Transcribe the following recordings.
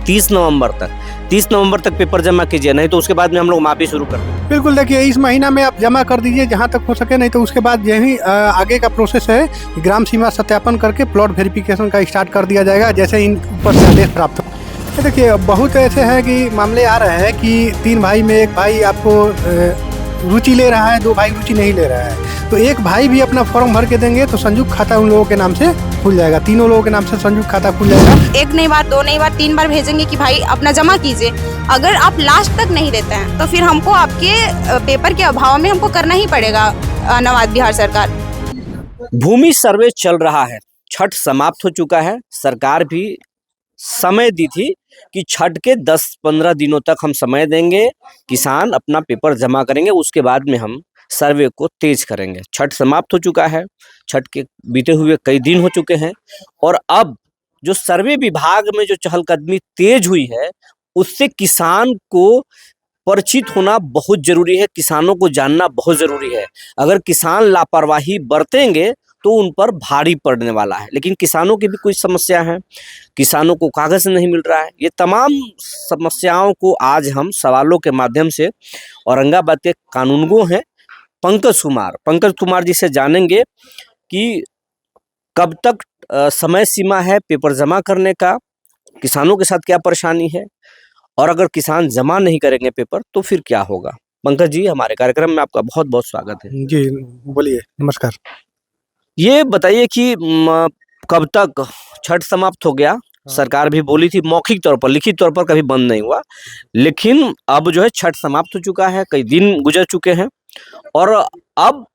30 नवंबर तक 30 नवंबर तक पेपर जमा कीजिए, नहीं तो उसके बाद में हम लोग माफी शुरू कर देंगे। बिल्कुल, देखिए इस महीना में आप जमा कर दीजिए जहाँ तक हो सके, नहीं तो उसके बाद यही आगे का प्रोसेस है, ग्राम सीमा सत्यापन करके प्लॉट वेरिफिकेशन का स्टार्ट कर दिया जाएगा जैसे इन ऊपर से आदेश प्राप्त हो। देखिए बहुत ऐसे हैं कि मामले आ रहे हैं कि 3 भाई में एक भाई आपको रुचि ले रहा है, 2 भाई रुचि नहीं ले रहा है, तो एक भाई भी अपना फॉर्म भर के देंगे तो संयुक्त खाता उन लोगों के नाम से खुल जाएगा, तीनों लोगों के नाम से संयुक्त खाता खुल जाएगा। एक नहीं बार, 2 नहीं बार, 3 बार भेजेंगे कि भाई अपना जमा कीजिए। अगर आप लास्ट तक नहीं देते हैं तो फिर हमको आपके पेपर के अभाव में हमको करना ही पड़ेगा। नवाद बिहार सरकार भूमि सर्वे चल रहा है, छठ समाप्त हो चुका है। सरकार भी समय दी थी कि छठ के 10-15 दिनों तक हम समय देंगे, किसान अपना पेपर जमा करेंगे, उसके बाद में हम सर्वे को तेज करेंगे। छठ समाप्त हो चुका है, छठ के बीते हुए कई दिन हो चुके हैं और अब जो सर्वे विभाग में जो चहलकदमी तेज हुई है, उससे किसान को परिचित होना बहुत जरूरी है, किसानों को जानना बहुत जरूरी है। अगर किसान लापरवाही बरतेंगे तो उन पर भारी पड़ने वाला है। लेकिन किसानों की भी कुछ समस्या है, किसानों को कागज नहीं मिल रहा है। ये तमाम समस्याओं को आज हम सवालों के माध्यम से औरंगाबाद के कानूनगो हैं पंकज कुमार जी से जानेंगे कि कब तक समय सीमा है पेपर जमा करने का, किसानों के साथ क्या परेशानी है और अगर किसान जमा नहीं करेंगे पेपर तो फिर क्या होगा। पंकज जी, हमारे कार्यक्रम में आपका बहुत बहुत स्वागत है। जी बोलिए, नमस्कार। ये बताइए कि कब तक छठ समाप्त हो गया? सरकार भी बोली थी मौखिक तौर पर, लिखित तौर पर कभी बंद नहीं हुआ, लेकिन अब जो है छठ समाप्त हो चुका है, कई दिन गुजर चुके हैं और अब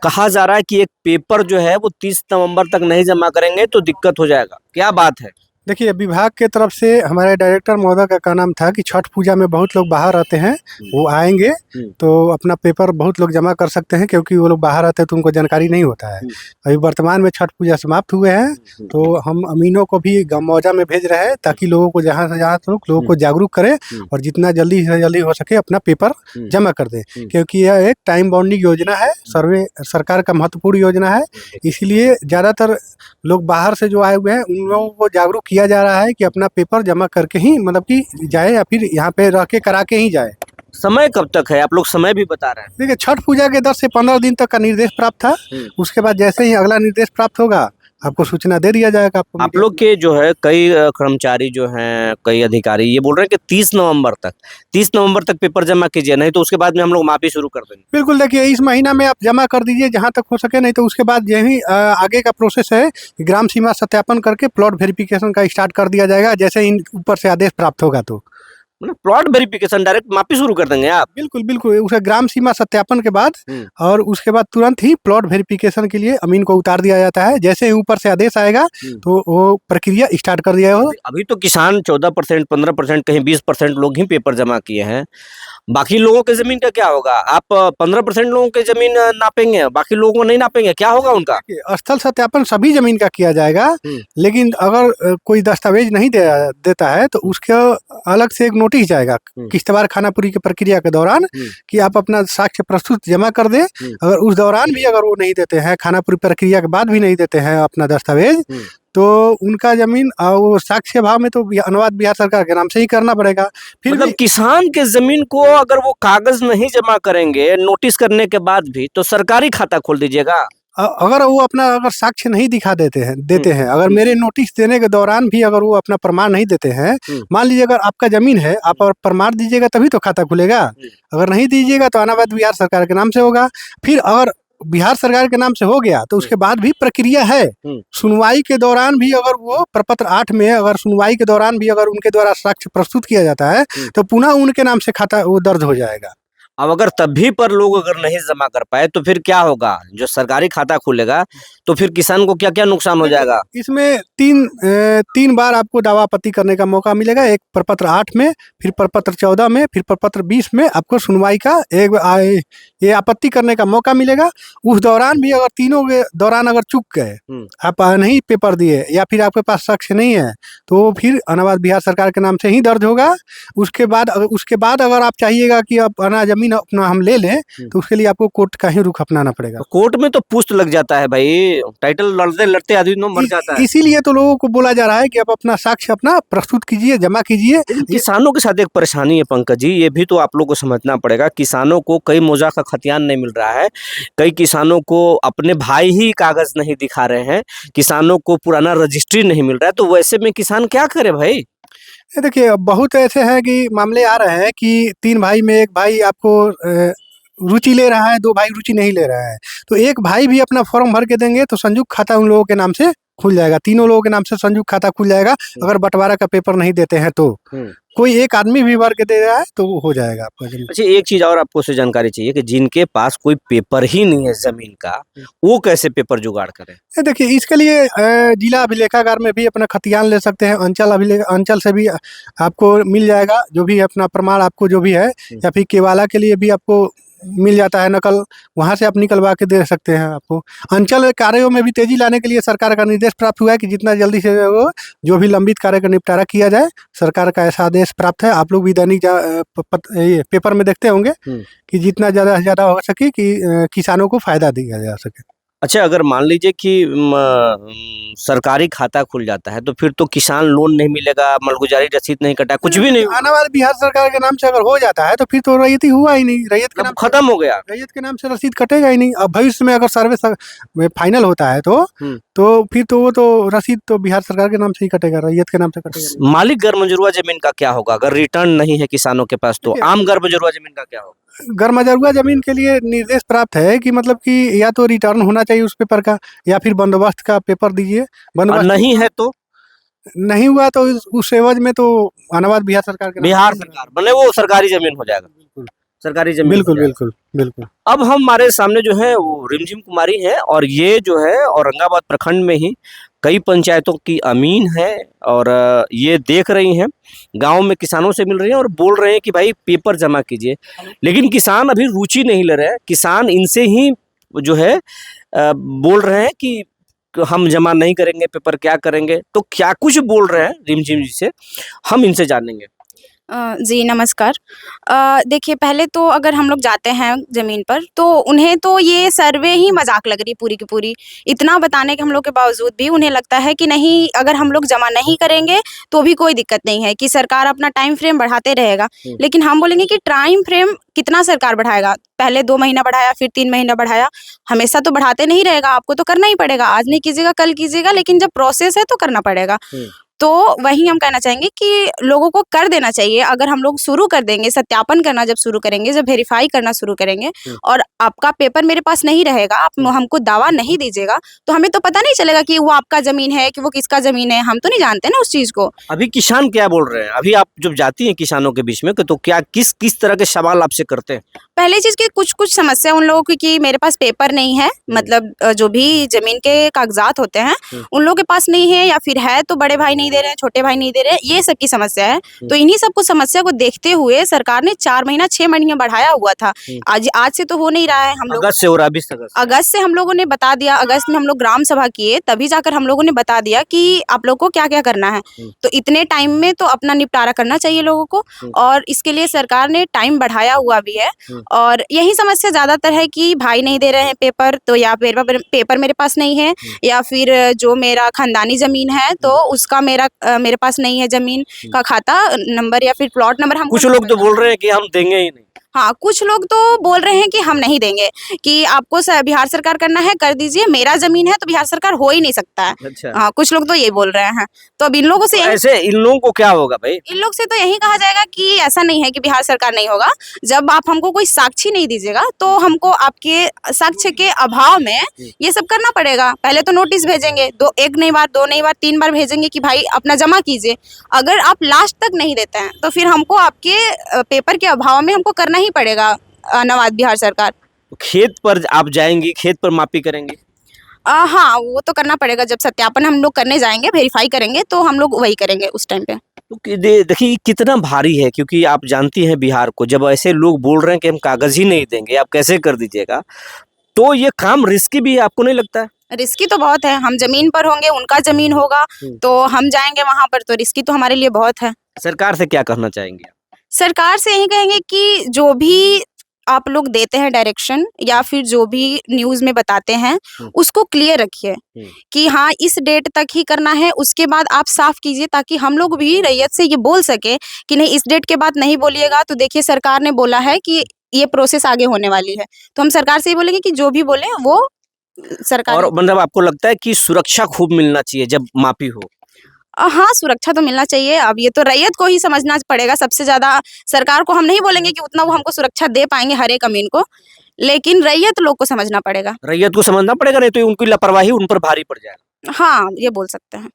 कहा जा रहा है कि एक पेपर जो है वो 30 नवंबर तक नहीं जमा करेंगे तो दिक्कत हो जाएगा। क्या बात है? देखिए विभाग के तरफ से हमारे डायरेक्टर महोदय का कहना था कि छठ पूजा में बहुत लोग बाहर रहते हैं, वो आएंगे तो अपना पेपर बहुत लोग जमा कर सकते हैं, क्योंकि वो लोग बाहर रहते हैं तो उनको जानकारी नहीं होता है। अभी वर्तमान में छठ पूजा समाप्त हुए हैं तो हम अमीनों को भी मौजा में भेज रहे हैं ताकि लोगों को जहाँ से जहाँ लोगों को जागरूक करें और जितना जल्दी से जल्दी हो सके अपना पेपर जमा कर दें, क्योंकि यह एक टाइम बाउंडिंग योजना है, सर्वे सरकार का महत्वपूर्ण योजना है। इसीलिए ज़्यादातर लोग बाहर से जो आए हुए हैं उन लोगों को जागरूक किया जा रहा है कि अपना पेपर जमा करके ही मतलब कि जाए या फिर यहाँ पे रह के करा के ही जाए। समय कब तक है? आप लोग समय भी बता रहे हैं। देखिए छठ पूजा के 10 से 15 दिन तक का निर्देश प्राप्त था, उसके बाद जैसे ही अगला निर्देश प्राप्त होगा आपको सूचना दे दिया जाएगा। आपको आप लोग के जो है कई कर्मचारी जो हैं, कई अधिकारी ये बोल रहे हैं कि 30 नवंबर तक पेपर जमा कीजिए, नहीं तो उसके बाद में हम लोग माफी शुरू कर देंगे। बिल्कुल, देखिए इस महीना में आप जमा कर दीजिए जहाँ तक हो सके, नहीं तो उसके बाद यही आगे का प्रोसेस है, ग्राम सीमा सत्यापन करके प्लॉट वेरिफिकेशन का स्टार्ट कर दिया जाएगा जैसे इन ऊपर से आदेश प्राप्त होगा। तो मतलब प्लॉट वेरिफिकेशन डायरेक्ट माफी शुरू कर देंगे आप? बिल्कुल बिल्कुल, उसे ग्राम सीमा सत्यापन के बाद और उसके बाद तुरंत ही प्लॉट वेरिफिकेशन के लिए अमीन को उतार दिया जाता है। जैसे ही ऊपर से आदेश आएगा तो वो प्रक्रिया स्टार्ट कर दिया होगा। अभी तो किसान 14%, 15%, कहीं 20% लोग ही पेपर जमा किए हैं, बाकी लोगों के जमीन का क्या होगा? आप 15% लोगों के जमीन नापेंगे, बाकी लोगों को नहीं नापेंगे, क्या होगा उनका? स्थल सत्यापन सभी जमीन का किया जाएगा, लेकिन अगर कोई दस्तावेज नहीं देता है तो उसके अलग से एक नोटिस जाएगा किश्तवाड़ खानापुरी की प्रक्रिया के दौरान कि आप अपना साक्ष्य प्रस्तुत जमा कर दें। अगर उस दौरान भी अगर वो नहीं देते हैं, खानापुरी प्रक्रिया के बाद भी नहीं देते हैं अपना दस्तावेज, तो उनका जमीन वो साक्ष्य भाव में तो अनुवाद बिहार सरकार के नाम से ही करना पड़ेगा। फिर मतलब किसान के जमीन को अगर वो कागज नहीं जमा करेंगे नोटिस करने के बाद भी, तो सरकारी खाता खोल दीजिएगा? अगर वो अपना अगर साक्ष्य नहीं दिखा देते हैं, अगर मेरे नोटिस देने के दौरान भी अगर वो अपना प्रमाण नहीं देते हैं, मान लीजिए अगर आपका जमीन है, आप प्रमाण दीजिएगा तभी तो खाता खुलेगा। अगर नहीं दीजिएगा तो अनावध बिहार सरकार के नाम से होगा। फिर अगर बिहार सरकार के नाम से हो गया तो उसके बाद भी प्रक्रिया है, सुनवाई के दौरान भी अगर वो प्रपत्र 8 में अगर सुनवाई के दौरान भी अगर उनके द्वारा साक्ष्य प्रस्तुत किया जाता है तो पुनः उनके नाम से खाता वो दर्ज हो जाएगा। अब अगर तब भी पर लोग अगर नहीं जमा कर पाए तो फिर क्या होगा? जो सरकारी खाता खुलेगा तो फिर किसान को क्या क्या नुकसान हो जाएगा? इसमें तीन बार आपको दावा आपत्ति करने का मौका मिलेगा, एक प्रपत्र 8 में, फिर प्रपत्र 14 में, फिर प्रपत्र 20 में आपको सुनवाई का ये आपत्ति करने का मौका मिलेगा। उस दौरान भी अगर तीनों के दौरान अगर चूक गए, आप नहीं पेपर दिए या फिर आपके पास साक्ष्य नहीं है, तो फिर अनावाद बिहार सरकार के नाम से ही दर्ज होगा। उसके बाद अगर आप चाहिएगा कि अब जमीन अपना हम ले लें, तो उसके लिए आपको कोर्ट का ही रुख अपनाना पड़ेगा। कोर्ट में तो पुष्ट लग जाता है भाई, टाइटल लड़ते लड़ते आदमी तो मर जाता है। इसीलिए तो लोगों को बोला जा रहा है कि आप अपना साक्ष्य अपना प्रस्तुत कीजिए, जमा कीजिए। किसानों के साथ एक परेशानी है पंकज जी, ये भी तो आप लोग को समझना पड़ेगा। किसानों को कई मौजा का खतियान नहीं मिल रहा है, कई किसानों को अपने भाई ही कागज नहीं दिखा रहे हैं, किसानों को पुराना रजिस्ट्री नहीं मिल रहा है, तो वैसे में किसान क्या करे भाई? ये देखिए, बहुत ऐसे हैं कि मामले आ रहे हैं कि 3 भाई में एक भाई आपको रुचि ले रहा है, 2 भाई रुचि नहीं ले रहा है, तो एक भाई भी अपना फॉर्म भर के देंगे तो संयुक्त खाता उन लोगों के नाम से खुल जाएगा। तीनों लोगों के नाम से संयुक्त खाता खुल जाएगा। अगर बंटवारा का पेपर नहीं देते हैं तो कोई एक आदमी भी भर के दे रहा है तो वो हो जाएगा आपका जमीन। अच्छा, एक चीज और आपको से जानकारी चाहिए कि जिनके पास कोई पेपर ही नहीं है जमीन का, वो कैसे पेपर जुगाड़ करें? देखिए, इसके लिए जिला अभिलेखागार में भी अपना खतियान ले सकते हैं। अंचल से भी आपको मिल जाएगा जो भी अपना प्रमाण आपको जो भी है, या फिर केवाला के लिए भी आपको मिल जाता है नकल, वहाँ से आप निकलवा के दे सकते हैं। आपको अंचल कार्यों में भी तेजी लाने के लिए सरकार का निर्देश प्राप्त हुआ है कि जितना जल्दी से वो जो भी लंबित कार्य का निपटारा किया जाए, सरकार का ऐसा आदेश प्राप्त है। आप लोग भी दैनिक ये पेपर में देखते होंगे कि जितना ज़्यादा से ज़्यादा हो सके कि किसानों को फायदा दिया जा सके। अच्छा, अगर मान लीजिए कि सरकारी खाता खुल जाता है, तो फिर तो किसान लोन नहीं मिलेगा, मालगुजारी रसीद नहीं कटा, कुछ भी नहीं, आने वाले बिहार सरकार के नाम से अगर हो जाता है तो फिर तो रैयती हुआ ही नहीं। रैयत के नाम खत्म हो गया, रैयत के नाम से रसीद कटेगा ही नहीं। अब भविष्य में अगर सर्वे फाइनल होता है तो फिर तो वो तो रसीद तो बिहार सरकार के नाम से ही कटेगा, रैयत के नाम से कटेगा। मालिक गर्मजरुआ जमीन का क्या होगा अगर रिटर्न नहीं है किसानों के पास? तो आम गर्मजरुआ जमीन का क्या होगा? गर्मजरुआ जमीन के लिए निर्देश प्राप्त है कि मतलब कि या तो रिटर्न होना चाहिए उस पेपर का, या फिर बंदोबस्त का पेपर दीजिए। बंदोबस्त नहीं है तो नहीं हुआ तो उस एवज में तो अनावाद बिहार सरकार के बिहार सरकार बने, वो सरकारी जमीन हो जाएगा। बिल्कुल सरकारी जमीन बिल्कुल बिल्कुल बिल्कुल। अब हमारे सामने जो है वो रिमझिम कुमारी है, और ये जो है औरंगाबाद प्रखंड में ही कई पंचायतों की अमीन है, और ये देख रही हैं, गांव में किसानों से मिल रही हैं और बोल रहे हैं कि भाई पेपर जमा कीजिए, लेकिन किसान अभी रुचि नहीं ले रहे हैं। किसान इनसे ही जो है बोल रहे हैं कि हम जमा नहीं करेंगे पेपर, क्या करेंगे? तो क्या कुछ बोल रहे हैं रिमझिम जी से, हम इनसे जानेंगे। जी नमस्कार। देखिए, पहले तो अगर हम लोग जाते हैं ज़मीन पर तो उन्हें तो ये सर्वे ही मजाक लग रही है पूरी की पूरी। इतना बताने के हम लोग के बावजूद भी उन्हें लगता है कि नहीं, अगर हम लोग जमा नहीं करेंगे तो भी कोई दिक्कत नहीं है, कि सरकार अपना टाइम फ्रेम बढ़ाते रहेगा। लेकिन हम बोलेंगे कि टाइम फ्रेम कितना सरकार बढ़ाएगा? पहले 2 महीना बढ़ाया, फिर 3 महीना बढ़ाया, हमेशा तो बढ़ाते नहीं रहेगा। आपको तो करना ही पड़ेगा, आज नहीं कीजिएगा कल कीजिएगा, लेकिन जब प्रोसेस है तो करना पड़ेगा। तो वही हम कहना चाहेंगे कि लोगों को कर देना चाहिए। अगर हम लोग शुरू कर देंगे, सत्यापन करना जब शुरू करेंगे, जब वेरीफाई करना शुरू करेंगे, और आपका पेपर मेरे पास नहीं रहेगा, आप हमको दावा नहीं दीजिएगा, तो हमें तो पता नहीं चलेगा कि वो आपका जमीन है कि वो किसका जमीन है। हम तो नहीं जानते ना उस चीज को। अभी किसान क्या बोल रहे हैं? अभी आप जब जाती हैं किसानों के बीच में, तो क्या किस तरह के सवाल आपसे करते हैं? पहली चीज की कुछ समस्या उन लोगों की कि मेरे पास पेपर नहीं है, मतलब जो भी जमीन के कागजात होते हैं उन लोगों के पास नहीं है, या फिर है तो बड़े भाई नहीं दे रहे हैं, छोटे भाई नहीं दे रहे हैं, ये सब की समस्या है। तो इन्हीं सब कुछ समस्या को देखते हुए सरकार ने 4 महीना 6 महीने बढ़ाया हुआ था। आज से तो हो नहीं रहा है। हम लोग अगस्त से हो रहा है, अगस्त से हम लोगों ने बता दिया। अगस्त में हम लोग ग्राम सभा किए, तभी जाकर हम लोगों ने बता दिया कि आप लोग को क्या क्या करना है। तो इतने टाइम में तो अपना निपटारा करना चाहिए लोगों को, और इसके लिए सरकार ने टाइम बढ़ाया हुआ भी है। और यही समस्या ज्यादातर है कि भाई नहीं दे रहे हैं पेपर, तो या पेपर मेरे पास नहीं है, या फिर जो मेरा खानदानी जमीन है तो उसका मेरे पास नहीं है, जमीन का खाता नंबर या फिर प्लॉट नंबर। हम कुछ लोग तो बोल रहे हैं कि हम देंगे ही नहीं। हाँ, कुछ लोग तो बोल रहे हैं कि हम नहीं देंगे, कि आपको बिहार सरकार करना है कर दीजिए, मेरा जमीन है तो बिहार सरकार हो ही नहीं सकता है। अच्छा। हाँ, कुछ लोग तो ये बोल रहे हैं। तो अब इन लोगों से तो ऐसे इन लोगों को क्या होगा भाई? इन लोग से तो यही कहा जाएगा कि ऐसा नहीं है कि बिहार सरकार नहीं होगा। जब आप हमको कोई साक्षी नहीं दीजिएगा तो हमको आपके साक्ष्य के अभाव में ये सब करना पड़ेगा। पहले तो नोटिस भेजेंगे, एक नहीं बार, 2 नहीं बार, 3 बार भेजेंगे कि भाई अपना जमा कीजिए। अगर आप लास्ट तक नहीं देते हैं तो फिर हमको आपके पेपर के अभाव में हमको करना ही पड़ेगा अनावाद बिहार सरकार। खेत पर आप जाएंगी, खेत पर मापी करेंगी? हाँ, वो तो करना पड़ेगा। जब सत्यापन हम लोग करने जाएंगे, वेरीफाई करेंगे, तो हम लोग वही करेंगे उस टाइम पे। तो देखिए कितना भारी है, क्योंकि आप जानती हैं बिहार को, जब ऐसे लोग बोल रहे हैं कि हम कागज ही नहीं देंगे, आप कैसे कर दीजिएगा, तो ये काम रिस्की भी है, आपको नहीं लगता है? रिस्की तो बहुत है, हम जमीन पर होंगे, उनका जमीन होगा, तो हम जाएंगे वहां पर, तो रिस्की तो हमारे लिए बहुत है। सरकार से क्या कहना चाहेंगे? सरकार से यही कहेंगे कि जो भी आप लोग देते हैं डायरेक्शन या फिर जो भी न्यूज में बताते हैं उसको क्लियर रखिए कि हाँ इस डेट तक ही करना है, उसके बाद आप साफ कीजिए, ताकि हम लोग भी रैयत से ये बोल सके कि नहीं इस डेट के बाद नहीं बोलिएगा, तो देखिए सरकार ने बोला है कि ये प्रोसेस आगे होने वाली है, तो हम सरकार से ही बोलेंगे कि जो भी बोले वो सरकार। और मतलब आपको लगता है कि सुरक्षा खूब मिलना चाहिए जब मापी हो? हाँ, सुरक्षा तो मिलना चाहिए। अब ये तो रैयत को ही समझना पड़ेगा सबसे ज़्यादा। सरकार को हम नहीं बोलेंगे कि उतना वो हमको सुरक्षा दे पाएँगे हर एक अमीन को, लेकिन रैयत लोग को समझना पड़ेगा। रैयत को समझना पड़ेगा, नहीं तो उनकी लापरवाही उन पर भारी पड़ जाएगा। हाँ, ये बोल सकते हैं।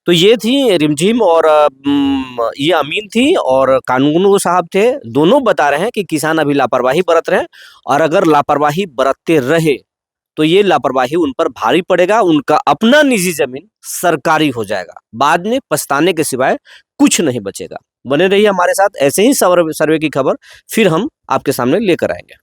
तो ये थी रिमझिम और ये अमीन थी और कानूनगो साहब थे। दोनों बता रहे हैं कि किसान अभी लापरवाही बरत रहे हैं, और अगर लापरवाही बरतते रहे तो ये लापरवाही उन पर भारी पड़ेगा, उनका अपना निजी जमीन सरकारी हो जाएगा, बाद में पछताने के सिवाय कुछ नहीं बचेगा। बने रहिए हमारे साथ, ऐसे ही सर्वे की खबर फिर हम आपके सामने लेकर आएंगे।